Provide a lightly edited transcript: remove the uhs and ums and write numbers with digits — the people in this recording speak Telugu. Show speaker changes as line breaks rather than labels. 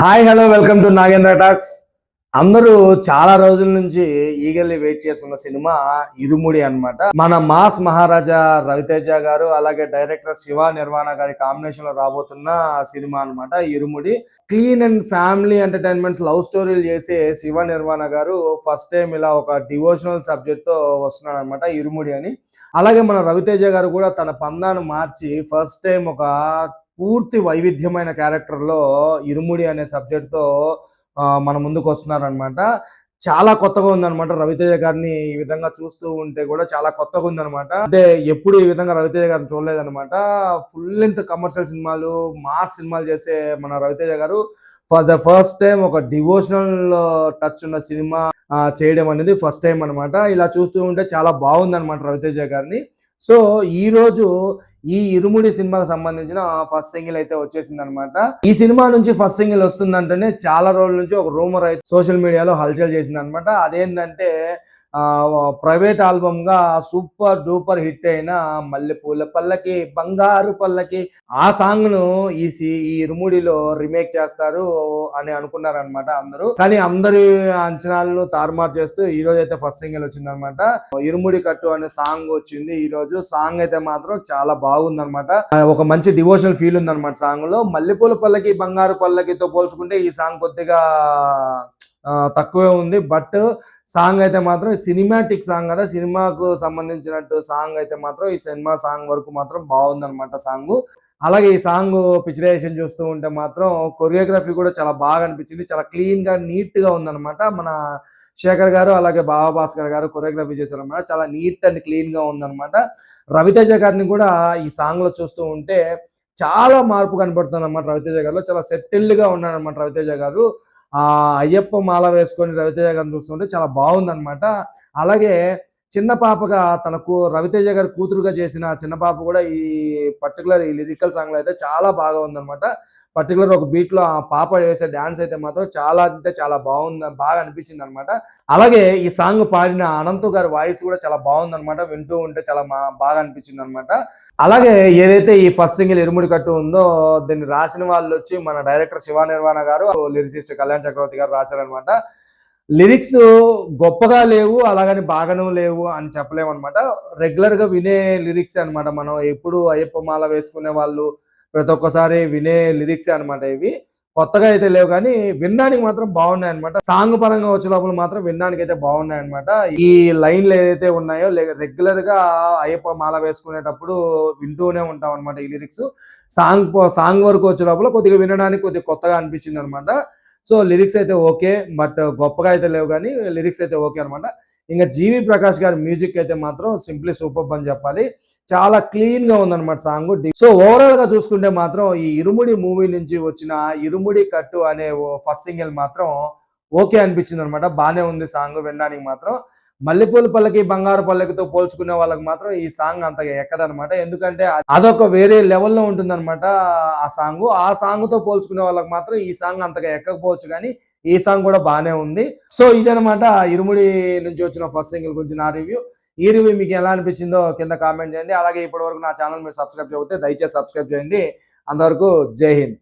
Hi hello welcome to Nagendra talks. అందరూ చాలా రోజుల నుంచి ఈగల్లీ వెయిట్ చేస్తున్న సినిమా ఇరుముడి అన్నమాట. మన మాస్ మహారాజా రవితేజ గారు అలాగే డైరెక్టర్ శివ నిర్వాణ గారి కాంబినేషన్ లో రాబోతున్న సినిమా అన్నమాట Irumudi. Clean and family entertainments love స్టోరీలు చేసే శివ నిర్వాణ గారు ఫస్ట్ టైం ఇలా ఒక డివోషనల్ సబ్జెక్ట్ తో వస్తున్నాడు అనమాట ఇరుముడి అని. అలాగే మన రవితేజ గారు కూడా తన పందాను మార్చి ఫస్ట్ టైం ఒక పూర్తి వైవిధ్యమైన క్యారెక్టర్‌లో 'ఇరుముడి' అనే సబ్జెక్ట్‌తో మన ముందుకు వస్తున్నారనమాట. చాలా కొత్తగా ఉందనమాట. రవితేజ గారిని ఈ విధంగా చూస్తూ ఉంటే కూడా చాలా కొత్తగా ఉందనమాట. అంటే ఎప్పుడు ఈ విధంగా రవితేజ గారిని చూడలేదనమాట. ఫుల్ లెంగ్త్ కమర్షియల్ సినిమాలు, మాస్ సినిమాలు చేసే మన రవితేజ గారు ఫర్ ద ఫస్ట్ టైం ఒక డివోషనల్ టచ్ ఉన్న సినిమా చేయడం అనేది ఫస్ట్ టైం అనమాట. ఇలా చూస్తూ ఉంటే చాలా బాగుందనమాట రవితేజ గారిని. సో ఈరోజు ఈ ఇరుముడి సినిమాకి సంబంధించిన ఫస్ట్ సింగిల్ అయితే వచ్చేసింది అనమాట. ఈ సినిమా నుంచి ఫస్ట్ సింగిల్ వస్తుందంటేనే చాలా రోజుల నుంచి ఒక రూమర్ అయితే సోషల్ మీడియాలో హల్చల్ చేసింది అనమాట. అదేంటంటే ప్రైవేట్ ఆల్బమ్ గా సూపర్ డూపర్ హిట్ అయిన మల్లెపూల పల్లకి బంగారు పల్లకి ఆ సాంగ్ ను ఈ ఇరుముడిలో రీమేక్ చేస్తారు అని అనుకున్నారనమాట అందరూ. కానీ అందరి అంచనాలను తారుమారు చేస్తూ ఈ రోజు అయితే ఫస్ట్ సింగిల్ వచ్చింది అనమాట. ఇరుముడి కట్టు అనే సాంగ్ వచ్చింది. ఈ రోజు సాంగ్ అయితే మాత్రం చాలా బాగుంది అనమాట. ఒక మంచి డివోషనల్ ఫీల్ ఉంది అనమాట సాంగ్ లో. మల్లెపూల పల్లకి బంగారు పల్లకితో పోల్చుకుంటే ఈ సాంగ్ కొద్దిగా తక్కువే ఉంది. బట్ సాంగ్ అయితే మాత్రం సినిమాటిక్ సాంగ్ కదా, సినిమాకు సంబంధించినట్టు సాంగ్ అయితే మాత్రం ఈ సినిమా సాంగ్ వరకు మాత్రం బాగుందన్నమాట సాంగ్. అలాగే ఈ సాంగ్ పిక్చరైజేషన్ చూస్తూ ఉంటే మాత్రం కొరియోగ్రఫీ కూడా చాలా బాగా అనిపించింది. చాలా క్లీన్ గా నీట్ గా ఉందన్నమాట. మన శేఖర్ గారు అలాగే బాబా భాస్కర్ గారు కొరియోగ్రఫీ చేశారన్నమాట. చాలా నీట్ అండ్ క్లీన్ గా ఉందన్నమాట. రవితేజ గారిని కూడా ఈ సాంగ్ లో చూస్తూ ఉంటే చాలా మార్పు కనబడుతుంది అన్నమాట. రవితేజ గారిలో చాలా సెటిల్డ్ గా ఉన్నారన్నమాట రవితేజ గారు. అయ్యప్ప మాల వేసుకొని రవితేజ గారిని చూస్తుంటే చాలా బాగుందన్నమాట. అలాగే చిన్న పాపగా తనకు రవితేజ గారి కూతురుగా చేసిన చిన్న పాప కూడా ఈ పర్టికులర్ ఈ లిరికల్ సాంగ్ లో అయితే చాలా బాగా ఉందన్నమాట. పర్టికులర్ ఒక బీట్ లో ఆ పాప వేసే డాన్స్ అయితే మాత్రం చాలా అంటే చాలా బాగా అనిపించింది అనమాట. అలాగే ఈ సాంగ్ పాడిన అనంత్ గారి వాయిస్ కూడా చాలా బాగుందన్నమాట. వింటూ ఉంటే చాలా బాగా అనిపించింది అనమాట. అలాగే ఏదైతే ఈ ఫస్ట్ సింగిల్ ఇరుముడి కట్టు ఉందో దీన్ని రాసిన వాళ్ళు వచ్చి మన డైరెక్టర్ శివ నిర్వాణ గారు, లిరిసిస్ట్ కళ్యాణ్ చక్రవర్తి గారు రాశారనమాట. లిరిక్స్ గొప్పగా లేవు, అలాగని బాగాను లేవు అని చెప్పలేము అనమాట. రెగ్యులర్ గా వినే లిరిక్స్ అనమాట. మనం ఎప్పుడు అయ్యప్ప మాల వేసుకునే వాళ్ళు ప్రతి ఒక్కసారి వినే లిరిక్స్ అనమాట. ఇవి కొత్తగా అయితే లేవు కానీ వినడానికి మాత్రం బాగున్నాయి అనమాట. సాంగ్ పరంగా వచ్చే లోపల మాత్రం వినడానికి అయితే బాగున్నాయి అనమాట. ఈ లైన్లు ఏదైతే ఉన్నాయో రెగ్యులర్ గా అయ్యప్ప మాల వేసుకునేటప్పుడు వింటూనే ఉంటాం అనమాట ఈ లిరిక్స్. సాంగ్ వరకు వచ్చే లోపల కొద్దిగా వినడానికి కొద్దిగా కొత్తగా అనిపించింది అనమాట. సో లిరిక్స్ అయితే ఓకే, బట్ గొప్పగా అయితే లేవు కానీ లిరిక్స్ అయితే ఓకే అనమాట. ఇంకా జీవి ప్రకాష్ గారి మ్యూజిక్ అయితే మాత్రం సింప్లీ సూపర్ అని చెప్పాలి. చాలా క్లీన్ గా ఉందన్నమాట సాంగ్. సో ఓవరాల్ గా చూసుకుంటే మాత్రం ఈ ఇరుముడి మూవీ నుంచి వచ్చిన ఇరుముడి కట్టు అనే ఫస్ట్ సింగిల్ మాత్రం ఓకే అనిపించింది అనమాట. బానే ఉంది సాంగ్ వినడానికి మాత్రం. మల్లెపూల పల్లకి బంగారు పల్లకితో పోల్చుకునే వాళ్ళకి మాత్రం ఈ సాంగ్ అంతగా ఎక్కదనమాట. ఎందుకంటే అదొక వేరే లెవెల్లో ఉంటుందన్నమాట ఆ సాంగ్ తో పోల్చుకునే వాళ్ళకి మాత్రం ఈ సాంగ్ అంతగా ఎక్కకపోవచ్చు కానీ ఈ సాంగ్ కూడా బానే ఉంది. సో ఇదనమాట ఇరుముడి నుంచి వచ్చిన ఫస్ట్ సింగిల్ గురించి నా రివ్యూ. ఈ రివ్యూ మీకు ఎలా అనిపించిందో కింద కామెంట్ చేయండి. అలాగే ఇప్పటి వరకు నా ఛానల్ మీరు సబ్స్క్రైబ్ చేయకపోతే దయచేసి సబ్స్క్రైబ్ చేయండి. అంతవరకు జై హింద్.